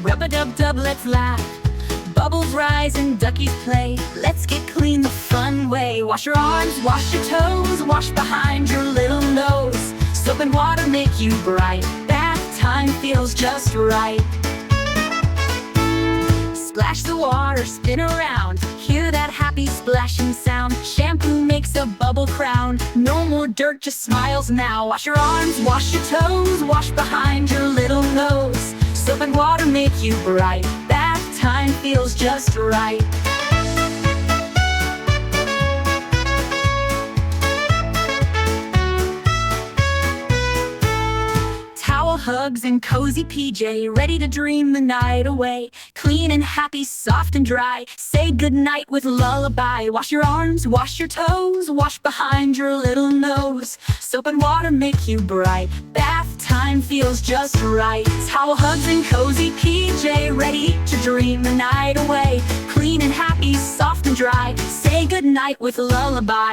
Rub-a-dub-dub, let's laugh. Bubbles rise and duckies play. Let's get clean the fun way. Wash your arms, wash your toes, wash behind your little nose. Soap and water make you bright. Bath time feels just right. Splash the water, spin around. Hear that happy splashing sound. Shampoo makes a bubble crown. No more dirt, just smiles now. Wash your arms, wash your toes, wash behind your little nose. Soap and water make you bright. Bath time feels just right. Towel hugs and cozy PJ, ready to dream the night away. Clean and happy, soft and dry. Say goodnight with lullaby. Wash your arms, wash your toes, wash behind your little nose. Soap and water make you bright. Bath time feels just right. Towel hugs and cozy PJ, ready to dream the night away. Clean and happy, soft and dry. Say goodnight with lullaby.